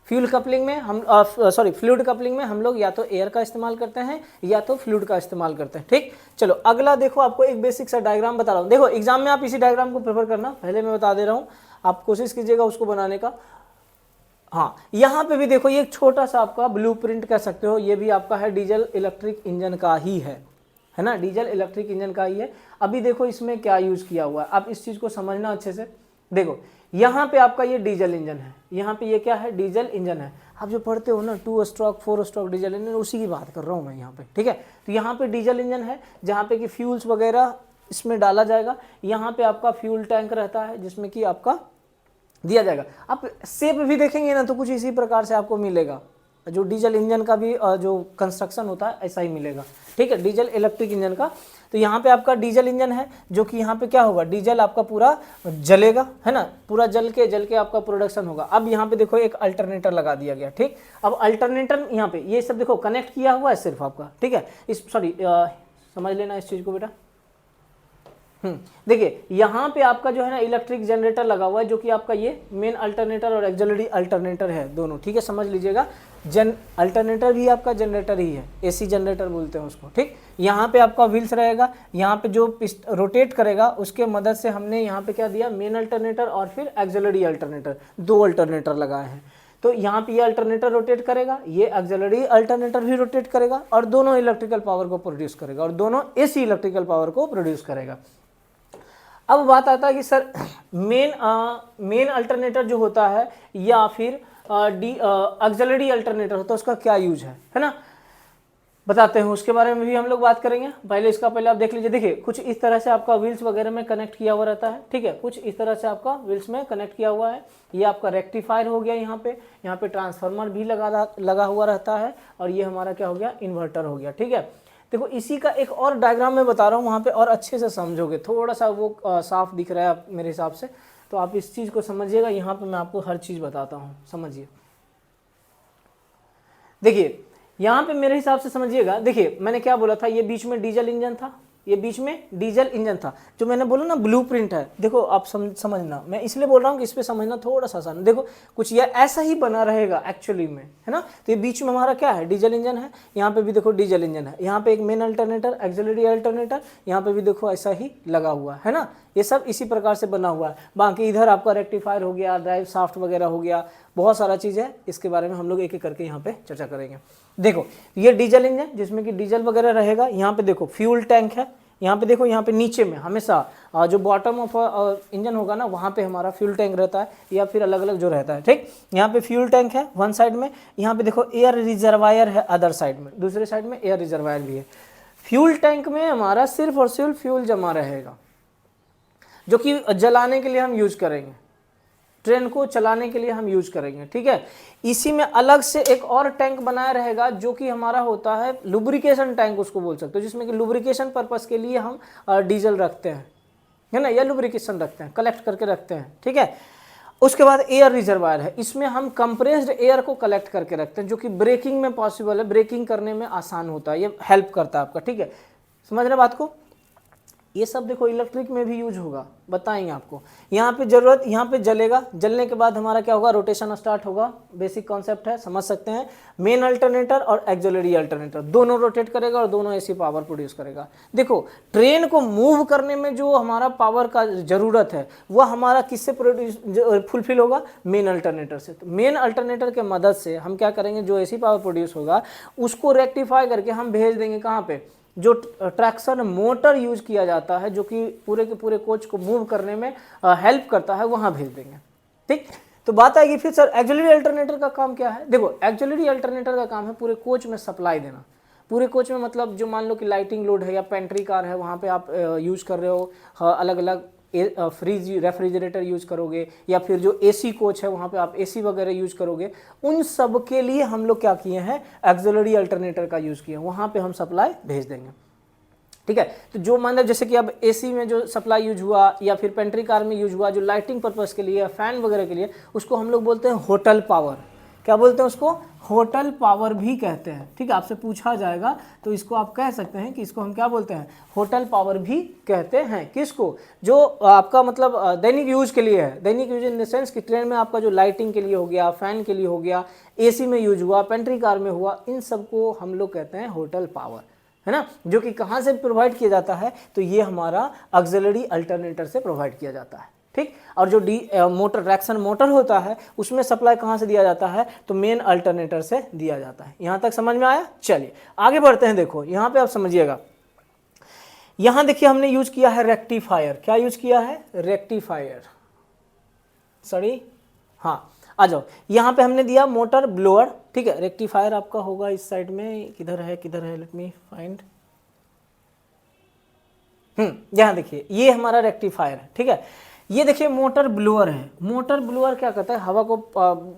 फ्यूल कपलिंग में हम फ्लूइड कपलिंग में हम लोग या तो एयर का इस्तेमाल करते हैं या तो फ्लूइड का इस्तेमाल करते हैं, ठीक। चलो अगला देखो, आपको एक बेसिक सा डायग्राम बता रहा हूँ। देखो एग्जाम में आप इसी डायग्राम को प्रेफर करना, पहले मैं बता दे रहा हूँ, आप कोशिश कीजिएगा उसको बनाने का। हाँ यहाँ पे भी देखो ये एक छोटा सा आपका ब्लूप्रिंट कह सकते हो, ये भी आपका है डीजल इलेक्ट्रिक इंजन का ही है ना, डीजल इलेक्ट्रिक इंजन का ही है। अभी देखो इसमें क्या यूज किया हुआ है, आप इस चीज को समझना अच्छे से। देखो यहाँ पे आपका ये डीजल इंजन है, यहाँ पे ये क्या है, डीजल इंजन है। आप जो पढ़ते हो ना 2 स्ट्रोक 4 स्ट्रोक डीजल इंजन, उसी की बात कर रहा हूँ मैं यहाँ पे, ठीक है। तो यहाँ पे डीजल इंजन है जहाँ पे कि फ्यूल्स वगैरह इसमें डाला जाएगा। यहाँ पे आपका फ्यूल टैंक रहता है जिसमें कि आपका दिया जाएगा। आप शेप भी देखेंगे ना तो कुछ इसी प्रकार से आपको मिलेगा, जो डीजल इंजन का भी जो कंस्ट्रक्शन होता है ऐसा ही मिलेगा, ठीक है, डीजल इलेक्ट्रिक इंजन का। तो यहाँ पे आपका डीजल इंजन है जो कि यहाँ पे क्या होगा, डीजल आपका पूरा जलेगा, है ना, पूरा जल के आपका प्रोडक्शन होगा। अब यहाँ पे देखो एक अल्टरनेटर लगा दिया गया, ठीक। अब अल्टरनेटर यहाँ पे ये सब देखो कनेक्ट किया हुआ है सिर्फ आपका, ठीक है। इस सॉरी समझ लेना इस चीज़ को बेटा। देखिए यहाँ पे आपका जो है ना इलेक्ट्रिक जनरेटर लगा हुआ है जो कि आपका ये मेन अल्टरनेटर और एक्सिलरी अल्टरनेटर है दोनों, ठीक है, समझ लीजिएगा। अल्टरनेटर भी आपका जनरेटर ही है, एसी जनरेटर बोलते हैं उसको, ठीक। यहाँ पे आपका व्हील्स रहेगा, यहाँ पे जो रोटेट करेगा उसके मदद से हमने यहाँ पे क्या दिया, मेन अल्टरनेटर और फिर एक्सिलरी अल्टरनेटर, 2 अल्टरनेटर लगाए हैं। तो यहाँ पे ये अल्टरनेटर रोटेट करेगा, ये एक्सिलरी अल्टरनेटर भी रोटेट करेगा और दोनों इलेक्ट्रिकल पावर को प्रोड्यूस करेगा और दोनों एसी इलेक्ट्रिकल पावर को प्रोड्यूस करेगा। अब बात आता है कि सर मेन अल्टरनेटर जो होता है या फिर ऑक्सिलरी अल्टरनेटर होता है उसका क्या यूज है ना, बताते हैं, उसके बारे में भी हम लोग बात करेंगे। पहले आप देख लीजिए। देखिए कुछ इस तरह से आपका व्हील्स वगैरह में कनेक्ट किया हुआ रहता है, ठीक है, कुछ इस तरह से आपका व्हील्स में कनेक्ट किया हुआ है। ये आपका रेक्टिफायर हो गया, यहाँ पे ट्रांसफार्मर भी लगा हुआ रहता है और ये हमारा क्या हो गया, इन्वर्टर हो गया, ठीक है। देखो इसी का एक और डायग्राम मैं बता रहा हूँ, वहाँ पे और अच्छे से समझोगे, थोड़ा सा वो साफ दिख रहा है मेरे हिसाब से, तो आप इस चीज़ को समझिएगा। यहाँ पे मैं आपको हर चीज़ बताता हूँ, समझिए। देखिए यहाँ पे मेरे हिसाब से समझिएगा। देखिए मैंने क्या बोला था, ये बीच में डीजल इंजन था, ये बीच में डीजल इंजन था, जो मैंने बोला ना ब्लूप्रिंट है। देखो आप समझना, मैं इसलिए बोल रहा हूँ कि इस पे समझना थोड़ा सा आसान। देखो कुछ ये ऐसा ही बना रहेगा एक्चुअली में, है ना। तो ये बीच में हमारा क्या है, डीजल इंजन है, यहाँ पे भी देखो डीजल इंजन है, यहाँ पे एक मेन अल्टरनेटर, एक्सिलरी अल्टरनेटर, यहाँ पे भी देखो ऐसा ही लगा हुआ है ना। ये सब इसी प्रकार से बना हुआ है। बाकी इधर आपका रेक्टिफायर हो गया, ड्राइव शाफ्ट वगैरह हो गया, बहुत सारा चीज़ है, इसके बारे में हम लोग एक एक करके यहाँ पे चर्चा करेंगे। देखो ये डीजल इंजन जिसमें कि डीजल वगैरह रहेगा। यहाँ पे देखो फ्यूल टैंक है, यहाँ पे देखो, यहाँ पे नीचे में हमेशा जो बॉटम ऑफ इंजन होगा ना वहाँ पे हमारा फ्यूल टैंक रहता है या फिर अलग अलग जो रहता है, ठीक। यहाँ पे फ्यूल टैंक है वन साइड में, यहाँ पे देखो एयर रिजर्वायर है अदर साइड में, दूसरे साइड में एयर रिजर्वायर भी है। फ्यूल टैंक में हमारा सिर्फ और सिर्फ फ्यूल जमा रहेगा, जो कि जलाने के लिए हम यूज करेंगे, ट्रेन को चलाने के लिए हम यूज करेंगे, ठीक है। इसी में अलग से एक और टैंक बनाया रहेगा जो कि हमारा होता है लुब्रिकेशन टैंक उसको बोल सकते हो, जिसमें कि लुब्रिकेशन पर्पस के लिए हम डीजल रखते हैं, है ना, या लुब्रिकेशन रखते हैं, कलेक्ट करके रखते हैं, ठीक है। उसके बाद एयर रिजर्वायर है, इसमें हम कंप्रेस्ड एयर को कलेक्ट करके रखते हैं, जो कि ब्रेकिंग में पॉसिबल है, ब्रेकिंग करने में आसान होता है, ये हेल्प करता है आपका, ठीक है। समझ रहे बात को। ये सब देखो इलेक्ट्रिक में भी यूज होगा, बताएंगे आपको। यहाँ पे जरूरत, यहाँ पे जलेगा, जलने के बाद हमारा क्या होगा, रोटेशन स्टार्ट होगा, बेसिक कॉन्सेप्ट है, समझ सकते हैं। मेन अल्टरनेटर और एक्सिलरी अल्टरनेटर दोनों रोटेट करेगा और दोनों एसी पावर प्रोड्यूस करेगा। देखो ट्रेन को मूव करने में जो हमारा पावर का जरूरत है वह हमारा किससे प्रोड्यूस फुलफिल होगा, मेन अल्टरनेटर से। तो मेन अल्टरनेटर के मदद से हम क्या करेंगे, जो एसी पावर प्रोड्यूस होगा उसको रेक्टिफाई करके हम भेज देंगे कहाँ पे, जो ट्रैक्शन मोटर यूज किया जाता है, जो कि पूरे के पूरे कोच को मूव करने में हेल्प करता है, वहां भेज देंगे, ठीक। तो बात आएगी फिर सर एक्सिलरी अल्टरनेटर का काम क्या है। देखो एक्सिलरी अल्टरनेटर का काम है पूरे कोच में सप्लाई देना। पूरे कोच में मतलब जो मान लो कि लाइटिंग लोड है या पेंट्री कार है, वहाँ पे आप यूज कर रहे हो अलग अलग फ्रिज रेफ्रिजरेटर यूज करोगे, या फिर जो एसी कोच है वहाँ पे आप एसी वगैरह यूज करोगे, उन सब के लिए हम लोग क्या किए हैं, एक्सिलरी अल्टरनेटर का यूज किए हैं, वहाँ पे हम सप्लाई भेज देंगे, ठीक है। तो जो मान लो जैसे कि अब एसी में जो सप्लाई यूज हुआ या फिर पेंट्री कार में यूज हुआ, जो लाइटिंग पर्पस के लिए, फैन वगैरह के लिए, उसको हम लोग बोलते हैं होटल पावर। क्या बोलते हैं उसको, होटल पावर भी कहते हैं, ठीक है। आपसे पूछा जाएगा तो इसको आप कह सकते हैं कि इसको हम क्या बोलते हैं, होटल पावर भी कहते हैं। किसको, जो आपका मतलब दैनिक यूज के लिए है, दैनिक यूज इन द सेंस कि ट्रेन में आपका जो लाइटिंग के लिए हो गया, फैन के लिए हो गया, एसी में यूज हुआ, पेंट्री कार में हुआ, इन सबको हम लोग कहते हैं होटल पावर, है ना। जो कि कहाँ से प्रोवाइड किया जाता है, तो ये हमारा ऑक्सिलरी अल्टरनेटर से प्रोवाइड किया जाता है, ठीक। और जो मोटर ट्रैक्शन मोटर होता है उसमें सप्लाई कहाँ से दिया जाता है, तो मेन अल्टरनेटर से दिया जाता है। यहाँ तक समझ में आया। चलिए आगे बढ़ते हैं। देखो यहाँ पे आप समझिएगा, यहाँ देखिए हमने यूज किया है रेक्टिफायर। क्या यूज किया है, रेक्टिफायर, सॉरी हाँ आ जाओ। यहाँ पे हमने दिया मोटर ब्लोअर, ठीक है। रेक्टिफायर आपका होगा इस साइड में, किधर है लेट मी फाइंड, यहाँ देखिए ये हमारा रेक्टिफायर है, ठीक है। ये देखिए मोटर ब्लोअर है। मोटर ब्लोअर क्या करता है, हवा को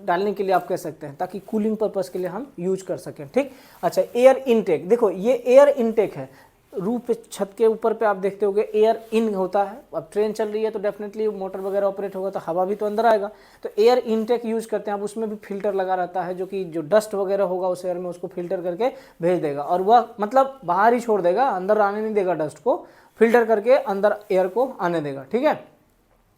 डालने के लिए आप कह सकते हैं, ताकि कूलिंग पर्पस के लिए हम यूज कर सकें, ठीक। अच्छा एयर इनटेक, देखो ये एयर इनटेक है। रूफ पे छत के ऊपर पे आप देखते होगे एयर इन होता है। अब ट्रेन चल रही है तो डेफिनेटली मोटर वगैरह ऑपरेट होगा तो हवा भी तो अंदर आएगा, तो एयर इनटेक यूज करते हैं। अब उसमें भी फिल्टर लगा रहता है, जो कि जो डस्ट वगैरह होगा उस एयर में उसको फिल्टर करके भेज देगा, और वह मतलब बाहर ही छोड़ देगा, अंदर आने नहीं देगा, डस्ट को फिल्टर करके अंदर एयर को आने देगा, ठीक है।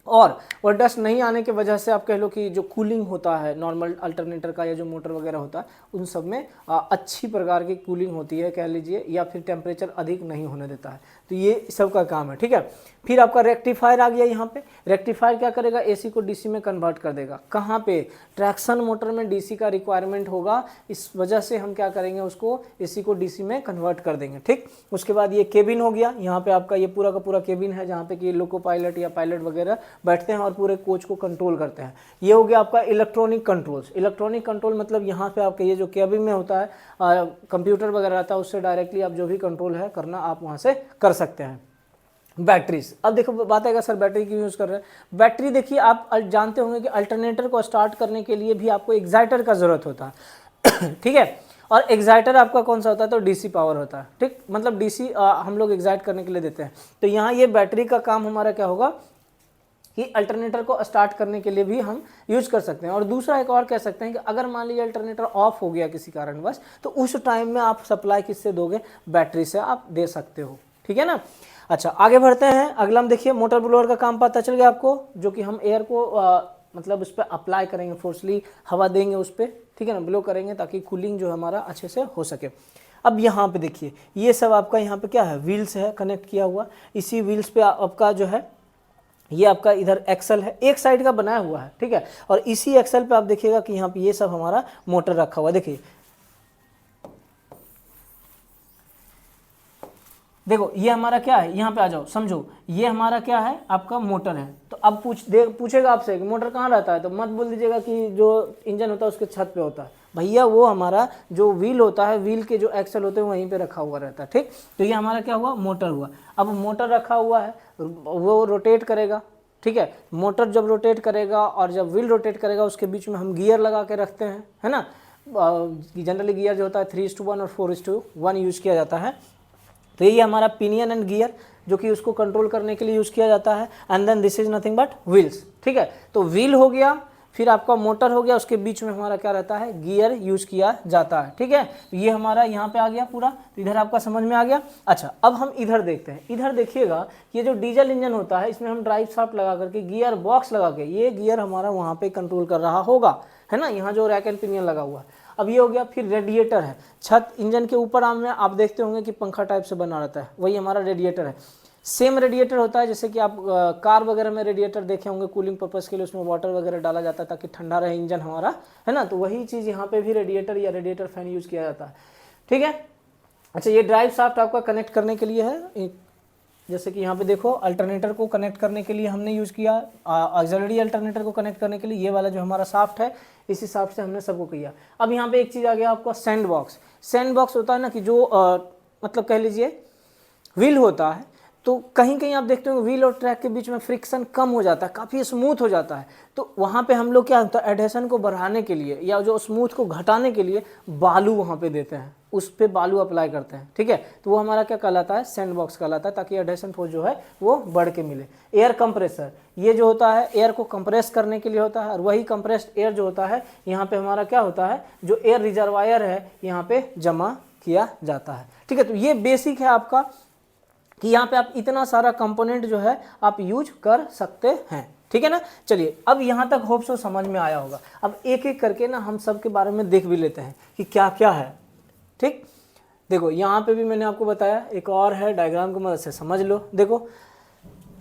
और वह डस्ट नहीं आने की वजह से आप कह लो कि जो कूलिंग होता है नॉर्मल अल्टरनेटर का या जो मोटर वगैरह होता है उन सब में अच्छी प्रकार की कूलिंग होती है कह लीजिए, या फिर टेम्परेचर अधिक नहीं होने देता है। तो ये सब का काम है, ठीक है। फिर आपका रेक्टिफायर आ गया यहाँ पे। रेक्टिफायर क्या करेगा, एसी को डीसी में कन्वर्ट कर देगा। कहाँ पे, ट्रैक्शन मोटर में डीसी का रिक्वायरमेंट होगा, इस वजह से हम क्या करेंगे, उसको एसी को डीसी में कन्वर्ट कर देंगे, ठीक। उसके बाद ये केबिन हो गया। यहाँ पे आपका ये पूरा का पूरा केबिन है, जहाँ पे कि लोको पायलट या पायलट वगैरह बैठते हैं और पूरे कोच को कंट्रोल करते हैं। ये हो गया आपका इलेक्ट्रॉनिक कंट्रोल्स। इलेक्ट्रॉनिक कंट्रोल मतलब यहाँ पे आपके ये जो केबिन में होता है कंप्यूटर वगैरह रहता है, उससे डायरेक्टली आप जो भी कंट्रोल है करना आप वहाँ से कर सकते हैं। बैटरीज, अब देखो बात आएगा सर बैटरी क्यों यूज़ कर रहे हैं। बैटरी देखिए आप जानते होंगे कि अल्टरनेटर को स्टार्ट करने के लिए भी आपको एक्साइटर का ज़रूरत होता है ठीक है। और एक्साइटर आपका कौन सा होता है, तो डीसी पावर होता है, ठीक। मतलब डीसी हम लोग एक्साइट करने के लिए देते हैं। तो यहाँ ये बैटरी का काम हमारा क्या होगा कि अल्टरनेटर को स्टार्ट करने के लिए भी हम यूज कर सकते हैं। और दूसरा एक और कह सकते हैं कि अगर मान लीजिए अल्टरनेटर ऑफ हो गया किसी कारणवश, तो उस टाइम में आप सप्लाई किससे दोगे, बैटरी से आप दे सकते हो, ठीक है ना। अच्छा आगे बढ़ते हैं। अगला हम देखिए मोटर ब्लोअर का काम पता चल गया आपको, जो कि हम एयर को मतलब उस पर अप्लाई करेंगे, फोर्सली हवा देंगे उस पर, ठीक है ना, ब्लो करेंगे ताकि कूलिंग जो हमारा अच्छे से हो सके। अब यहाँ पे देखिए ये सब आपका यहाँ पे क्या है, व्हील्स है कनेक्ट किया हुआ। इसी व्हील्स पे आपका जो है ये आपका इधर एक्सल है, एक साइड का बनाया हुआ है, ठीक है। और इसी एक्सल पे आप देखिएगा कि यहाँ पे ये सब हमारा मोटर रखा हुआ है। देखिए देखो ये हमारा क्या है, यहाँ पे आ जाओ समझो, ये हमारा क्या है, आपका मोटर है। तो अब पूछेगा आपसे कि मोटर कहाँ रहता है, तो मत बोल दीजिएगा कि जो इंजन होता है उसके छत पे होता है। भैया वो हमारा जो व्हील होता है, व्हील के जो एक्सल होते हैं वहीं पे रखा हुआ रहता है, ठीक। तो ये हमारा क्या हुआ, मोटर हुआ। अब मोटर रखा हुआ है, वो रोटेट करेगा, ठीक है। मोटर जब रोटेट करेगा और जब व्हील रोटेट करेगा उसके बीच में हम गियर लगा के रखते हैं, है ना। जनरली गियर जो होता है 3:1 और 4:1 यूज किया जाता है। तो ये हमारा पिनियन एंड गियर जो कि उसको कंट्रोल करने के लिए यूज किया जाता है। And then this is nothing but wheels, ठीक है। तो व्हील हो गया, फिर आपका मोटर हो गया, उसके बीच में हमारा क्या रहता है, गियर यूज किया जाता है, ठीक है। तो ये हमारा यहाँ पे आ गया पूरा, तो इधर आपका समझ में आ गया। अच्छा, अब हम इधर देखते हैं। इधर देखिएगा, ये जो डीजल इंजन होता है इसमें हम ड्राइव शाफ्ट लगा करके, गियर बॉक्स लगा के, ये गियर हमारा वहाँ पे कंट्रोल कर रहा होगा, है ना। यहाँ जो रैक एंड पिनियन लगा हुआ है। अब ये हो गया। फिर रेडिएटर है, छत इंजन के ऊपर आम में आप देखते होंगे कि पंखा टाइप से बना रहता है, वही हमारा रेडिएटर है। सेम रेडिएटर होता है जैसे कि आप कार वगैरह में रेडिएटर देखे होंगे, कूलिंग पर्पस के लिए उसमें वाटर वगैरह डाला जाता है ताकि ठंडा रहे इंजन हमारा, है ना। तो वही चीज़ यहाँ पे भी रेडिएटर या रेडिएटर फैन यूज किया जाता है, ठीक है। अच्छा, ये ड्राइव शाफ्ट आपका कनेक्ट करने के लिए है, जैसे कि यहाँ पे देखो अल्टरनेटर को कनेक्ट करने के लिए हमने यूज़ किया, ऑक्सिलरी अल्टरनेटर को कनेक्ट करने के लिए ये वाला जो हमारा शाफ्ट है, इस हिसाब से हमने सबको किया। अब यहाँ पे एक चीज़ आ गया आपका सैंड बॉक्स। सैंड बॉक्स होता है ना कि जो मतलब कह लीजिए व्हील होता है, तो कहीं कहीं आप देखते हो व्हील और ट्रैक के बीच में फ्रिक्शन कम हो जाता है, काफ़ी स्मूथ हो जाता है। तो वहाँ पे हम लोग क्या होता है, एडहेशन को बढ़ाने के लिए या जो स्मूथ को घटाने के लिए बालू वहाँ पे देते हैं, उस पर बालू अप्लाई करते हैं, ठीक है। तो वो हमारा क्या कहलाता है, सैंड बॉक्स कहलाता है, ताकि एडहेशन फोर्स जो है वो बढ़ के मिले। एयर कंप्रेसर, ये जो होता है एयर को कंप्रेस करने के लिए होता है, और वही कंप्रेस्ड एयर जो होता है यहाँ पे हमारा क्या होता है, जो एयर रिजर्वायर है यहाँ पे जमा किया जाता है, ठीक है। तो ये बेसिक है आपका कि यहाँ पे आप इतना सारा कंपोनेंट जो है आप यूज कर सकते हैं, ठीक है ना। चलिए, अब यहाँ तक होप सो समझ में आया होगा। अब एक एक करके ना हम सब के बारे में देख भी लेते हैं कि क्या क्या है, ठीक। देखो यहाँ पे भी मैंने आपको बताया, एक और है, डायग्राम की मदद से समझ लो। देखो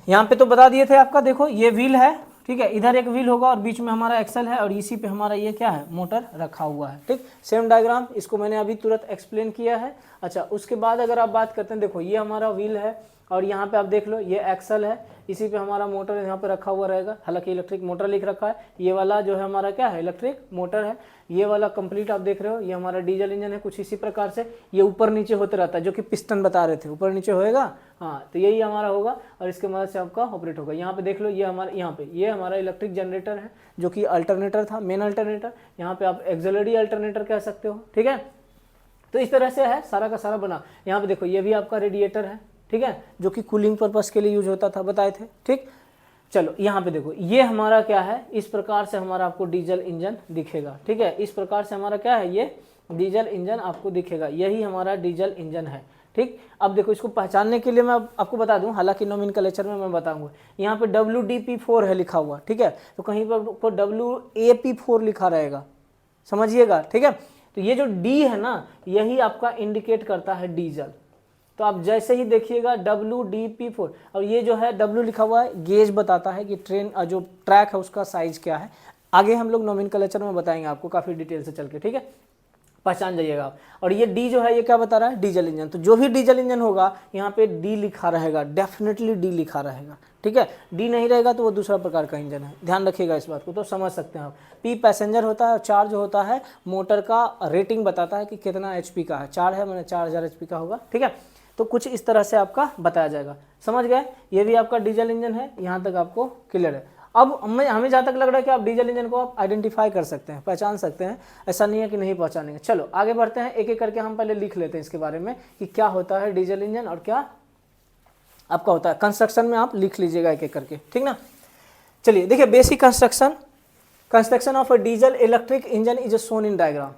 यहाँ पे तो बता दिए थे आपका, देखो ये व्हील है, ठीक है। इधर एक व्हील होगा और बीच में हमारा एक्सल है, और इसी पे हमारा ये क्या है, मोटर रखा हुआ है, ठीक। सेम डायग्राम, इसको मैंने अभी तुरंत एक्सप्लेन किया है। अच्छा, उसके बाद अगर आप बात करते हैं, देखो ये हमारा व्हील है और यहाँ पे आप देख लो ये एक्सल है, इसी पे हमारा मोटर यहाँ पे रखा हुआ रहेगा। हालांकि इलेक्ट्रिक मोटर लिख रखा है, ये वाला जो है हमारा क्या है, इलेक्ट्रिक मोटर है। ये वाला कंप्लीट आप देख रहे हो, ये हमारा डीजल इंजन है। कुछ इसी प्रकार से ये ऊपर नीचे होते रहता है, जो कि पिस्टन बता रहे थे, ऊपर नीचे होएगा, हाँ। तो यही हमारा होगा और इसके मदद से आपका ऑपरेट होगा। यहाँ पे देख लो, ये हमारा यहाँ पे ये हमारा इलेक्ट्रिक जनरेटर है, जो कि अल्टरनेटर था, मेन अल्टरनेटर। यहाँ पे आप एक्सिलरी अल्टरनेटर कह सकते हो, ठीक है। तो इस तरह से है सारा का सारा बना। यहाँ पे देखो ये भी आपका रेडिएटर है, ठीक है, जो कि कूलिंग पर्पस के लिए यूज होता था, बताए थे, ठीक। चलो यहाँ पे देखो ये हमारा क्या है, इस प्रकार से हमारा आपको डीजल इंजन दिखेगा, ठीक है। इस प्रकार से हमारा क्या है, ये डीजल इंजन आपको दिखेगा, यही हमारा डीजल इंजन है, ठीक। अब देखो इसको पहचानने के लिए मैं आपको बता दूं, हालांकि नोमेनक्लेचर में मैं बताऊंगा। यहाँ पे WDP4 है लिखा हुआ, ठीक है। तो कहीं पर WAP4 लिखा रहेगा, समझिएगा, ठीक है। तो ये जो डी है ना, यही आपका इंडिकेट करता है डीजल। तो आप जैसे ही देखिएगा WDP4, और ये जो है W लिखा हुआ है, गेज बताता है कि ट्रेन जो ट्रैक है उसका साइज क्या है। आगे हम लोग नोमेनक्लेचर में बताएंगे आपको काफ़ी डिटेल से चल के, ठीक है, पहचान जाइएगा आप। और ये डी जो है ये क्या बता रहा है, डीजल इंजन। तो जो भी डीजल इंजन होगा यहाँ पे डी लिखा रहेगा, डेफिनेटली डी लिखा रहेगा, ठीक है। डी नहीं रहेगा तो वो दूसरा प्रकार का इंजन है, ध्यान रखिएगा इस बात को, तो समझ सकते हैं आप। पी पैसेंजर होता है, 4 जो होता है मोटर का रेटिंग बताता है कि कितना HP का है, 4 है मैंने 4000 HP का होगा, ठीक है। तो कुछ इस तरह से आपका बताया जाएगा, समझ गए। ये भी आपका डीजल इंजन है, यहाँ तक आपको क्लियर है। अब हमें जहाँ तक लग रहा है कि आप डीजल इंजन को आप आइडेंटिफाई कर सकते हैं, पहचान सकते हैं, ऐसा नहीं है कि नहीं पहचानेंगे। चलो आगे बढ़ते हैं, एक एक करके हम पहले लिख लेते हैं इसके बारे में कि क्या होता है डीजल इंजन और क्या आपका होता है। कंस्ट्रक्शन में आप लिख लीजिएगा एक एक करके, ठीक ना। चलिए देखिए, basic construction of a diesel electric engine is shown in diagram.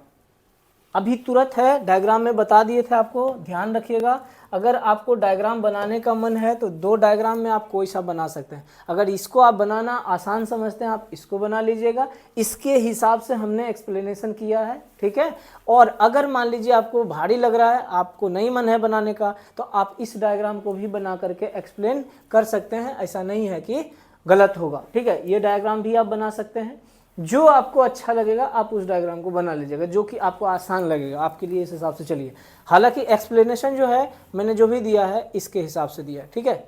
अभी तुरंत है, डायग्राम में बता दिए थे आपको, ध्यान रखिएगा। अगर आपको डायग्राम बनाने का मन है तो 2 डायग्राम में आप कोई सा बना सकते हैं। अगर इसको आप बनाना आसान समझते हैं, आप इसको बना लीजिएगा, इसके हिसाब से हमने एक्सप्लेनेशन किया है, ठीक है। और अगर मान लीजिए आपको भारी लग रहा है, आपको नहीं मन है बनाने का, तो आप इस डायग्राम को भी बना करके एक्सप्लेन कर सकते हैं, ऐसा नहीं है कि गलत होगा, ठीक है। ये डायग्राम भी आप बना सकते हैं, जो आपको अच्छा लगेगा आप उस डायग्राम को बना लीजिएगा, जो कि आपको आसान लगेगा आपके लिए, इस हिसाब से चलिए। हालांकि एक्सप्लेनेशन जो है मैंने जो भी दिया है इसके हिसाब से दिया है, ठीक है।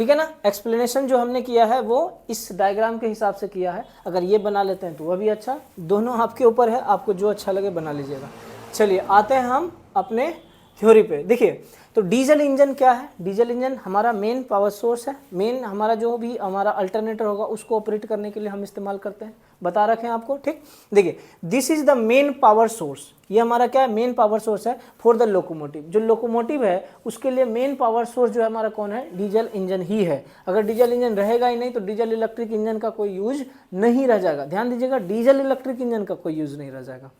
ठीक है ना। एक्सप्लेनेशन जो हमने किया है वो इस डायग्राम के हिसाब से किया है, अगर ये बना लेते हैं तो वह भी अच्छा, दोनों आपके ऊपर है, आपको जो अच्छा लगे बना लीजिएगा। चलिए आते हैं हम अपने थ्योरी पे। देखिए तो डीजल इंजन क्या है, डीजल इंजन हमारा मेन पावर सोर्स है, मेन हमारा जो भी हमारा अल्टरनेटर होगा उसको ऑपरेट करने के लिए हम इस्तेमाल करते हैं, बता रखे हैं आपको, ठीक। देखिए this is the main power source, ये हमारा क्या है, मेन पावर सोर्स है फॉर द लोकोमोटिव। जो लोकोमोटिव है उसके लिए मेन पावर सोर्स जो है हमारा कौन है, डीजल इंजन ही है। अगर डीजल इंजन रहेगा ही नहीं तो डीजल इलेक्ट्रिक इंजन का कोई यूज नहीं रह जाएगा। ध्यान दीजिएगा, डीजल इलेक्ट्रिक इंजन का कोई यूज नहीं रह जाएगा,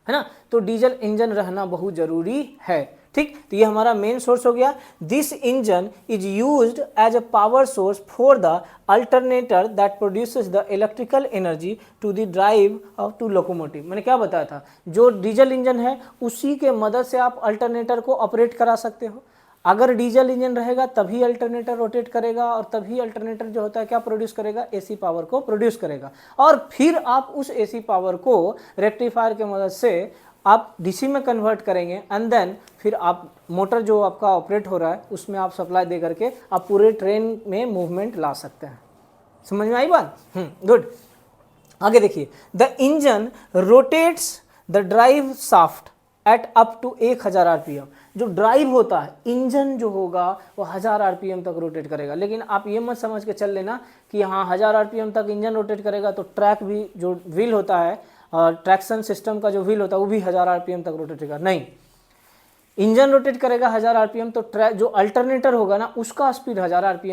है ना। तो डीजल इंजन रहना बहुत जरूरी है, ठीक। तो ये हमारा मेन सोर्स हो गया। This engine is used as a power source for the alternator that produces the electrical energy to the drive of to locomotive. मैंने क्या बताया था, जो डीजल इंजन है उसी के मदद से आप अल्टरनेटर को ऑपरेट करा सकते हो। अगर डीजल इंजन रहेगा तभी अल्टरनेटर रोटेट करेगा और तभी अल्टरनेटर जो होता है क्या प्रोड्यूस करेगा, एसी पावर को प्रोड्यूस करेगा। और फिर आप उस एसी पावर को रेक्टिफायर के मदद से आप डीसी में कन्वर्ट करेंगे एंड देन फिर आप मोटर जो आपका ऑपरेट हो रहा है उसमें आप सप्लाई दे करके आप पूरे ट्रेन में मूवमेंट ला सकते हैं। समझ में आई बात? गुड। आगे देखिए, the engine rotates the drive shaft at up to 1000 RPM. जो ड्राइव होता है इंजन जो होगा वो 1000 आरपीएम तक रोटेट करेगा। लेकिन आप ये मत समझ के चल लेना कि हाँ 1000 आरपीएम तक इंजन रोटेट करेगा तो ट्रैक भी जो व्हील होता है, ट्रैक्शन सिस्टम का जो व्हील होता है वो भी 1000 आरपीएम तक रोटेट करेगा। नहीं, इंजन रोटेट करेगा 1000 आरपीएम तो जो अल्टरनेटर होगा ना उसका स्पीड 1000 आरपीएम